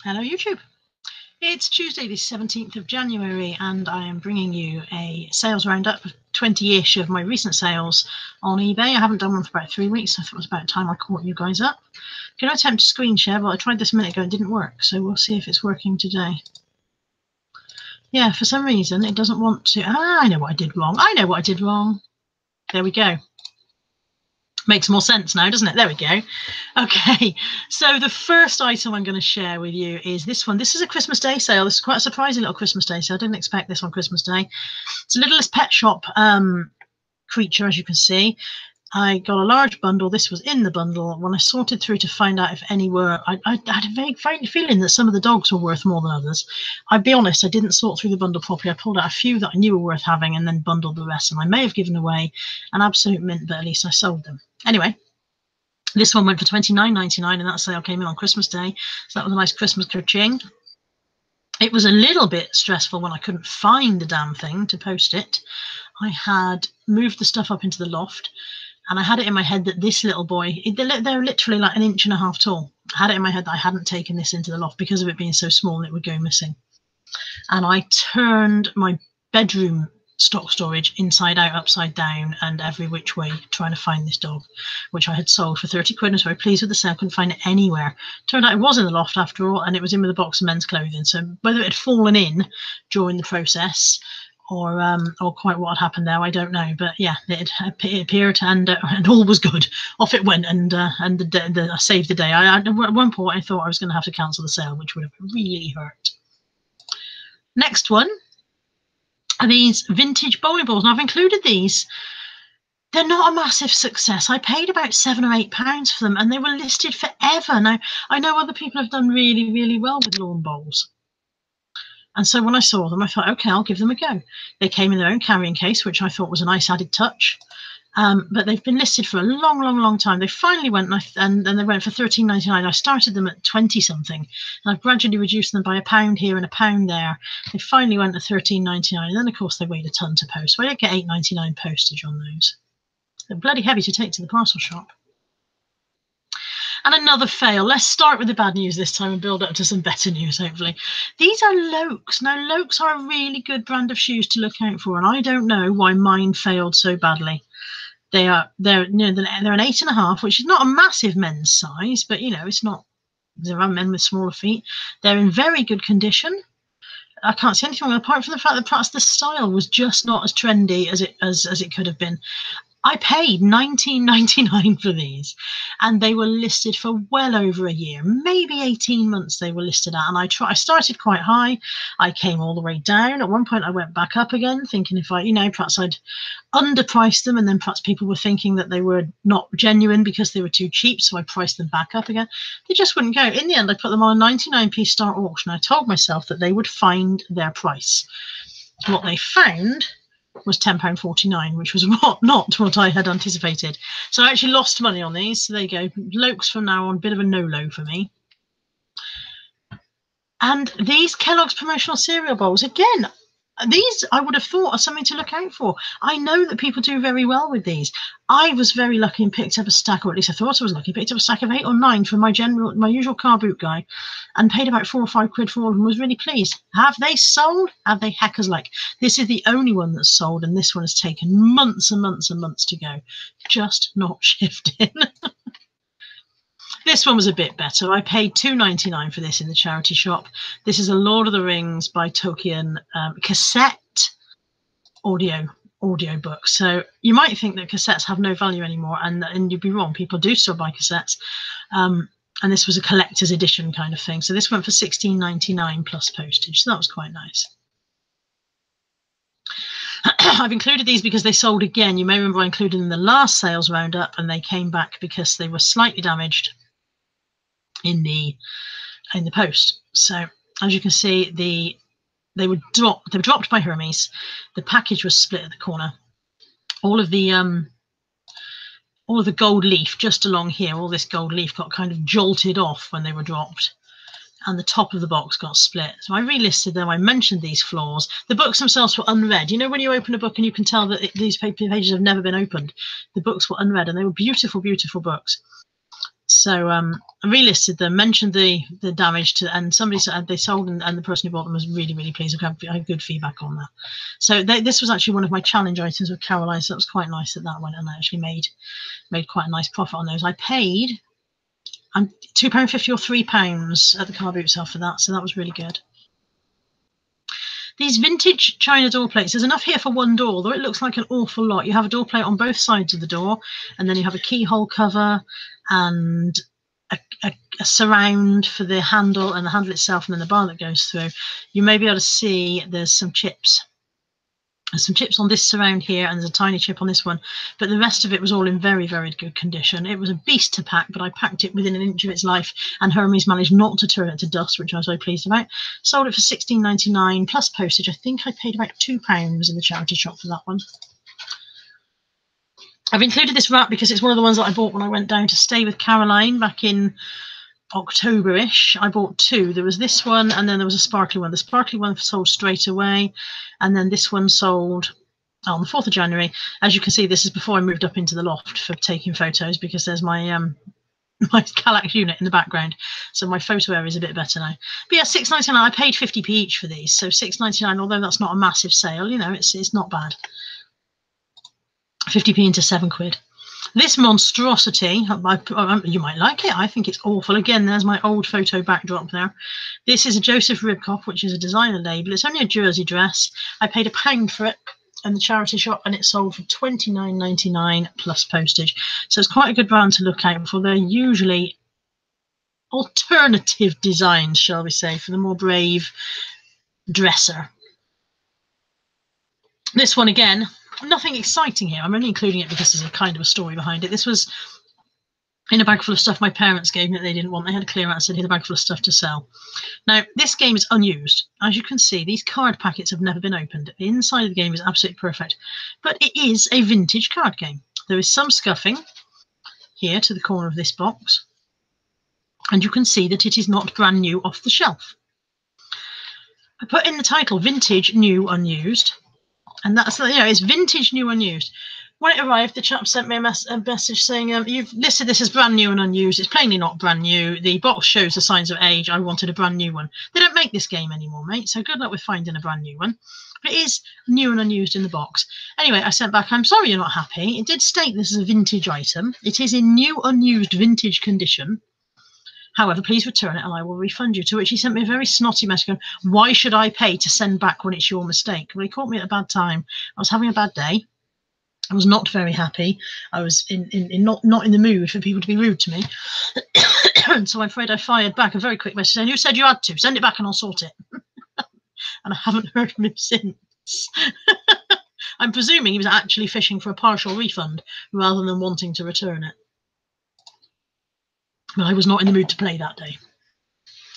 Hello YouTube. It's Tuesday the 17th of January and I am bringing you a sales roundup of 20-ish of my recent sales on eBay. I haven't done one for about 3 weeks. I thought it was about time I caught you guys up. I'm going to attempt to screen share, but I tried this a minute ago and it didn't work, so we'll see if it's working today. Yeah, for some reason it doesn't want to. I know what I did wrong. There we go. Makes more sense now, doesn't it? There we go. Okay, so the first item I'm going to share with you is this one. This is a Christmas Day sale. This is quite a surprising little Christmas Day sale. I didn't expect this on Christmas Day. It's a Littlest Pet Shop creature, as you can see. I got a large bundle. This was in the bundle. When I sorted through to find out if any were, I had a vague feeling that some of the dogs were worth more than others. I'll be honest, I didn't sort through the bundle properly. I pulled out a few that I knew were worth having and then bundled the rest. And I may have given away an absolute mint, but at least I sold them. Anyway, this one went for $29.99 and that sale came in on Christmas Day. So that was a nice Christmas ka-ching. It was a little bit stressful when I couldn't find the damn thing to post it. I had moved the stuff up into the loft and I had it in my head that this little boy, they're literally like 1.5 inches tall. I had it in my head that I hadn't taken this into the loft because of it being so small and it would go missing. And I turned my bedroom stock storage inside out, upside down, and every which way trying to find this dog, which I had sold for 30 quid. I was very pleased with the sale. Couldn't find it anywhere. Turned out it was in the loft after all, and it was in with a box of men's clothing. So whether it had fallen in during the process or quite what had happened there, I don't know. But yeah, it appeared, and all was good. Off it went, and I saved the day. At one point I thought I was going to have to cancel the sale, which would have really hurt. Next one are these vintage bowling balls. Now I've included these. They're not a massive success. I paid about £7 or £8 for them and they were listed forever. Now I know other people have done really, really well with lawn bowls. And so when I saw them, I thought, okay, I'll give them a go. They came in their own carrying case, which I thought was a nice added touch. But they've been listed for a long, long, long time. They finally went, and then they went for $13.99. I started them at 20 something, and I've gradually reduced them by £1 here and £1 there. They finally went to $13.99, and then of course they weighed a ton to post. So I did get $8.99 postage on those. They're bloody heavy to take to the parcel shop. And another fail. Let's start with the bad news this time and build up to some better news, hopefully. These are Lokes. Now, Lokes are a really good brand of shoes to look out for, and I don't know why mine failed so badly. They're an 8.5, which is not a massive men's size, but it's not. There are men with smaller feet. They're in very good condition. I can't see anything wrong apart from the fact that perhaps the style was just not as trendy as it could have been. I paid $19.99 for these, and they were listed for well over a year, maybe 18 months they were listed at. And I started quite high. I came all the way down. At one point I went back up again, thinking if perhaps I'd underpriced them, and then perhaps people were thinking that they were not genuine because they were too cheap, so I priced them back up again. They just wouldn't go. In the end, I put them on a 99p start auction. I told myself that they would find their price. What they found was £10.49, which was not what I had anticipated. So I actually lost money on these. So there you go. Lokes from now on, bit of a no-low for me. And these Kellogg's promotional cereal bowls, again, these I would have thought are something to look out for. I know that people do very well with these. I was very lucky and picked up a stack, or at least I thought I was lucky, picked up a stack of 8 or 9 from my usual car boot guy and paid about 4 or 5 quid for all of them. Was really pleased. Have they sold? Have they hackers like? This is the only one that's sold, and this one has taken months and months and months to go. Just not shifting. This one was a bit better. I paid $2.99 for this in the charity shop. This is a Lord of the Rings by Tolkien cassette audio book. So you might think that cassettes have no value anymore, and you'd be wrong. People do still buy cassettes. And this was a collector's edition kind of thing. So this went for $16.99 plus postage. So that was quite nice. I've included these because they sold again. You may remember I included them in the last sales roundup, and they came back because they were slightly damaged in the post. So as you can see, they were dropped by Hermes. The package was split at the corner. All of the gold leaf just along here, all this gold leaf got kind of jolted off when they were dropped, and the top of the box got split. So I relisted them. I mentioned these flaws. The books themselves were unread. You know when you open a book and you can tell that these pages have never been opened? The books were unread, and they were beautiful, beautiful books. So I relisted them, mentioned the damage to, and somebody said they sold, and the person who bought them was really, really pleased. I had good feedback on that. So this was actually one of my challenge items with Caroline, so that was quite nice that went, and I actually made quite a nice profit on those. I paid £2.50 or £3 at the car boot sale for that, so that was really good. These vintage china door plates, there's enough here for one door, though it looks like an awful lot. You have a door plate on both sides of the door, and then you have a keyhole cover and a surround for the handle and the handle itself, and then the bar that goes through. You may be able to see there's some chips. There's some chips on this surround here, and there's a tiny chip on this one, but the rest of it was all in very, very good condition. It was a beast to pack, but I packed it within an inch of its life, and Hermes managed not to turn it to dust, which I was very pleased about. Sold it for £16.99 plus postage. I think I paid about £2 in the charity shop for that one. I've included this wrap because it's one of the ones that I bought when I went down to stay with Caroline back in October-ish. I bought two. There was this one, and then there was a sparkly one. The sparkly one sold straight away, and then this one sold on the 4th of January. As you can see, this is before I moved up into the loft for taking photos, because there's my my Calax unit in the background, so my photo area is a bit better now. But yeah, £6.99. I paid 50p each for these, so £6.99. Although that's not a massive sale, you know, it's not bad. 50p into £7. This monstrosity, you might like it. I think it's awful. Again, there's my old photo backdrop there. This is a Joseph Ribkoff, which is a designer label. It's only a jersey dress. I paid £1 for it in the charity shop, and it sold for £29.99 plus postage. So it's quite a good brand to look out for. They're usually alternative designs, shall we say, for the more brave dresser. This one, again, nothing exciting here. I'm only including it because there's a kind of a story behind it. This was in a bag full of stuff my parents gave me that they didn't want. They had to clear out and said, here's a bag full of stuff to sell. Now, this game is unused. As you can see, these card packets have never been opened. The inside of the game is absolutely perfect. But it is a vintage card game. There is some scuffing here to the corner of this box. And you can see that it is not brand new off the shelf. I put in the title, Vintage, New, Unused. And that's, you know, it's vintage, new, unused. When it arrived, the chap sent me a message saying, you've listed this as brand new and unused. It's plainly not brand new. The box shows the signs of age. I wanted a brand new one. They don't make this game anymore, mate, so good luck with finding a brand new one. But it is new and unused in the box. Anyway, I sent back, I'm sorry you're not happy. It did state this is a vintage item. It is in new, unused, vintage condition. However, please return it and I will refund you. To which he sent me a very snotty message going, why should I pay to send back when it's your mistake? Well, he caught me at a bad time. I was having a bad day. I was not very happy. I was not in the mood for people to be rude to me. And so I'm afraid I fired back a very quick message saying, you said you had to. Send it back and I'll sort it. And I haven't heard from him since. I'm presuming he was actually fishing for a partial refund rather than wanting to return it. But I was not in the mood to play that day.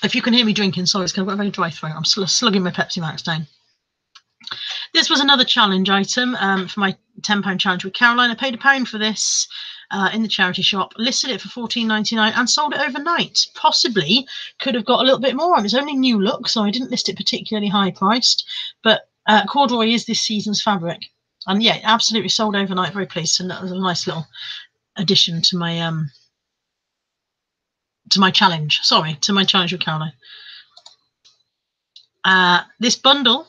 If you can hear me drinking, sorry, it's because I've got a very dry throat. I'm slugging my Pepsi Max down. This was another challenge item for my £10 challenge with Caroline. I paid £1 for this in the charity shop, listed it for £14.99 and sold it overnight. Possibly could have got a little bit more on. It's only new look, so I didn't list it particularly high priced. But corduroy is this season's fabric. And yeah, absolutely sold overnight. Very pleased. And that was a nice little addition to my challenge. Sorry, to my challenge with Caroline. This bundle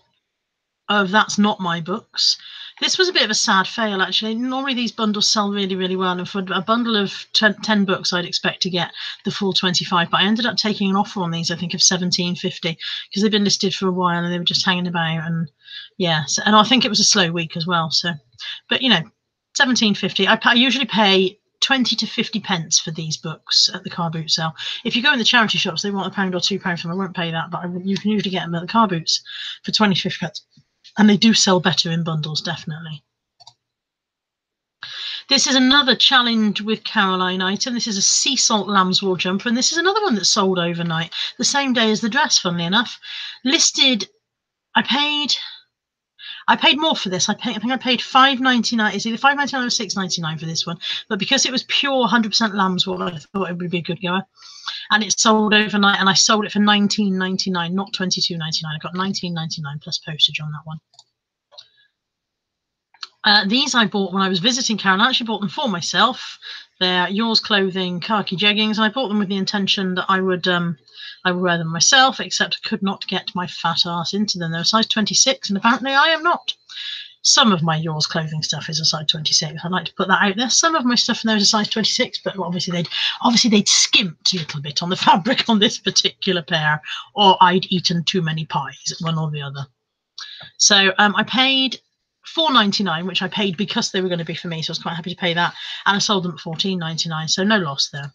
of That's Not My Books. This was a bit of a sad fail, actually. Normally these bundles sell really, really well, and for a bundle of 10 books, I'd expect to get the full 25, but I ended up taking an offer on these, I think, of £17.50, because they've been listed for a while and they were just hanging about, and yeah, so, and I think it was a slow week as well, so, but you know, £17.50. I usually pay 20 to 50 pence for these books at the car boot sale. If you go in the charity shops, they want £1 or £2 for them. I won't pay that, but you can usually get them at the car boots for 20 to 50 pence. And they do sell better in bundles, definitely. This is another challenge with Caroline item. This is a sea salt lamb's wool jumper, and this is another one that sold overnight, the same day as the dress, funnily enough. Listed, I paid more for this. I think I paid £5.99. It's either £5.99 or £6.99 for this one. But because it was pure 100% lamb's wool, I thought it would be a good goer. And it sold overnight, and I sold it for £19.99, not £22.99. I got £19.99 plus postage on that one. These I bought when I was visiting Karen. I actually bought them for myself. They're Yours Clothing khaki jeggings, and I bought them with the intention that I would wear them myself, except I could not get my fat ass into them. They're a size 26, and apparently I am not. Some of my Yours Clothing stuff is a size 26. I'd like to put that out there. Some of my stuff in there is a size 26, but obviously they'd skimped a little bit on the fabric on this particular pair, or I'd eaten too many pies, one or the other. So I paid $4.99, which I paid because they were going to be for me, so I was quite happy to pay that, and I sold them at $14.99, so no loss there.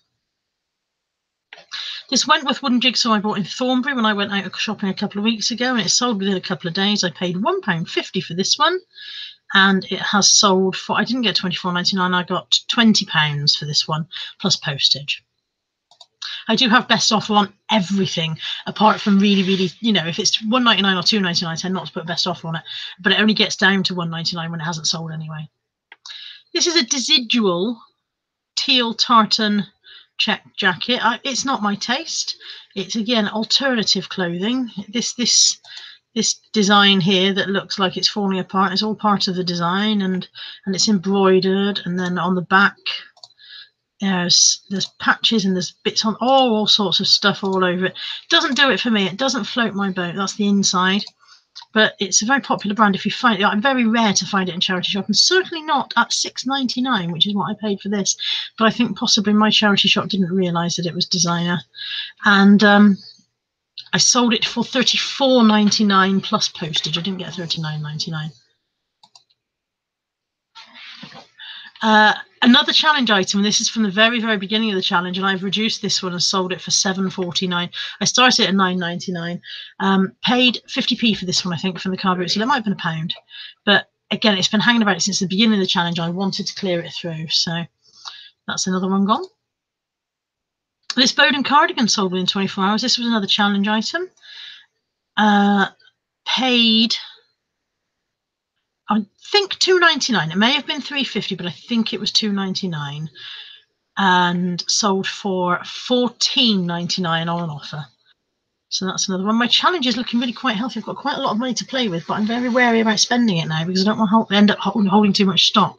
This Wentworth wooden jigsaw I bought in Thornbury when I went out shopping a couple of weeks ago, and it sold within a couple of days. I paid £1.50 for this one, and it has sold for, I didn't get £24.99, I got £20 for this one, plus postage. I do have best offer on everything, apart from really, really, if it's $1.99 or $2.99, I tend not to put best offer on it, but it only gets down to $1.99 when it hasn't sold anyway. This is a Desidual teal tartan check jacket. It's not my taste. It's, again, alternative clothing. This design here that looks like it's falling apart is all part of the design, and it's embroidered, and then on the back there's patches and there's bits on all sorts of stuff all over it. Doesn't do it for me. It doesn't float my boat. That's the inside. But it's a very popular brand. If you find it, very rare to find it in charity shop, and certainly not at $6.99, which is what I paid for this. But I think possibly my charity shop didn't realise that it was designer, and I sold it for $34.99 plus postage. I didn't get $39.99. Another challenge item, and this is from the very, very beginning of the challenge, and I've reduced this one and sold it for $7.49. I started at $9.99, paid 50p for this one, I think, from the car boot, so it might have been £1. But again, it's been hanging about since the beginning of the challenge. I wanted to clear it through, so that's another one gone. This Bowden cardigan sold within 24 hours. This was another challenge item. Paid, I think, $2.99. It may have been $3.50, but I think it was $2.99, and sold for $14.99 on an offer. So that's another one. My challenge is looking really quite healthy. I've got quite a lot of money to play with, but I'm very wary about spending it now because I don't want to end up holding too much stock.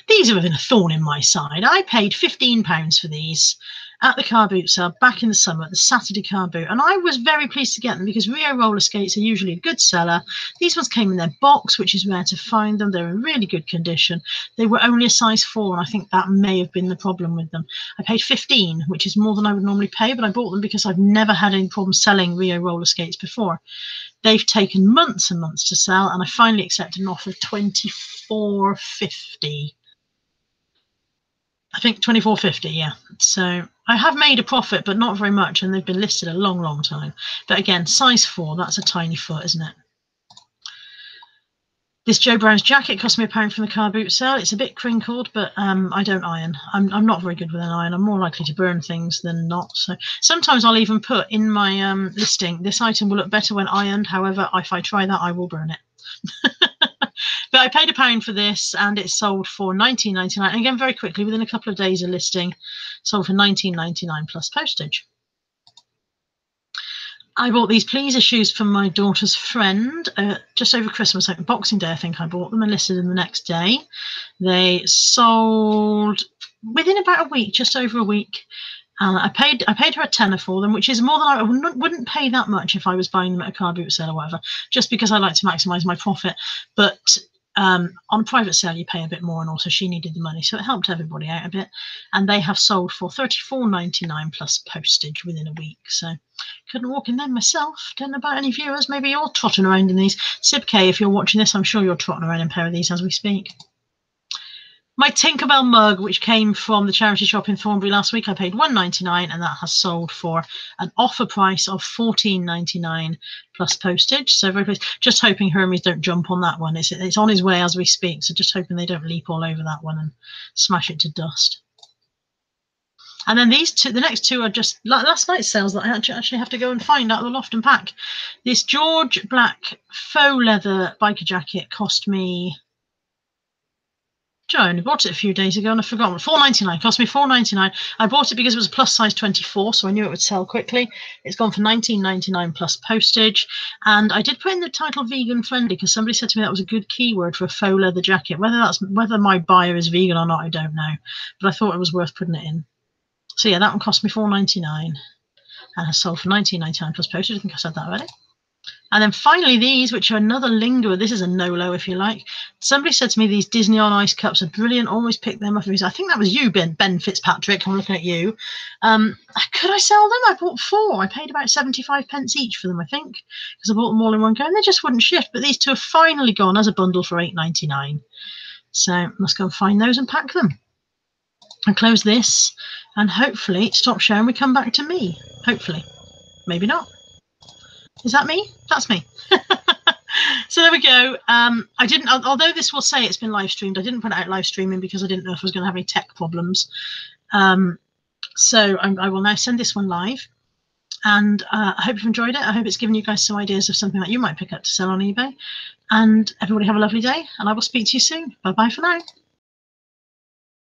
These have been a thorn in my side. I paid £15 for these at the car boot sale back in the summer, the Saturday car boot, and I was very pleased to get them because Rio roller skates are usually a good seller. These ones came in their box, which is rare to find them. They're in really good condition. They were only a size 4, and I think that may have been the problem with them. I paid $15, which is more than I would normally pay, but I bought them because I've never had any problem selling Rio roller skates before. They've taken months and months to sell, and I finally accepted an offer of $24.50. I think $24.50, yeah. So I have made a profit, but not very much, and they've been listed a long, long time. But again, size 4, that's a tiny foot, isn't it? This Joe Brown's jacket cost me £1 from the car boot sale. It's a bit crinkled, but I don't iron. I'm not very good with an iron. I'm more likely to burn things than not. So sometimes I'll even put in my listing, this item will look better when ironed. However, if I try that, I will burn it. But I paid £1 for this, and it sold for $19.99. And again, very quickly, within a couple of days of listing, sold for $19.99 plus postage. I bought these pleaser shoes from my daughter's friend just over Christmas, like Boxing Day, I think I bought them, and listed them the next day. They sold within about a week, just over a week. I paid her a tenner for them, which is more than I wouldn't pay that much if I was buying them at a car boot sale or whatever, just because I like to maximise my profit. But on a private sale, you pay a bit more, and also she needed the money, so it helped everybody out a bit. And they have sold for $34.99 plus postage within a week. So couldn't walk in them myself. Don't know about any viewers. Maybe you're trotting around in these. Sib K, if you're watching this, I'm sure you're trotting around in a pair of these as we speak. My Tinkerbell mug, which came from the charity shop in Thornbury last week, I paid $1.99, and that has sold for an offer price of $14.99 plus postage. So very pleased. Just hoping Hermes don't jump on that one. It's on his way as we speak, so just hoping they don't leap all over that one and smash it to dust. And then these two, the next two, are just last night's sales that I actually have to go and find out of the loft and pack. This George Black faux leather biker jacket cost me I only bought it a few days ago and I've forgotten. $4.99, cost me $4.99. I bought it because it was a plus size 24, so I knew it would sell quickly. It's gone for $19.99 plus postage. And I did put in the title vegan friendly because somebody said to me that was a good keyword for a faux leather jacket. Whether my buyer is vegan or not, I don't know. But I thought it was worth putting it in. So yeah, that one cost me $4.99 and has sold for $19.99 plus postage. I think I said that already. And then finally these, which are another lingerer. This is a no-low, if you like. Somebody said to me these Disney on Ice cups are brilliant. Always pick them up. I think that was you, Ben Fitzpatrick. I'm looking at you. Could I sell them? I bought 4. I paid about 75 pence each for them, I think, because I bought them all in one go, and they just wouldn't shift. But these two have finally gone as a bundle for $8.99. So let's go and find those and pack them. And close this, and hopefully stop sharing. We come back to me. Hopefully. Maybe not. Is that me? That's me. So there we go. I didn't, although this will say it's been live streamed, I didn't put it out live streaming because I didn't know if I was going to have any tech problems. So I will now send this one live, and I hope you've enjoyed it. I hope it's given you guys some ideas of something that you might pick up to sell on eBay. And everybody have a lovely day, and I will speak to you soon. Bye bye for now.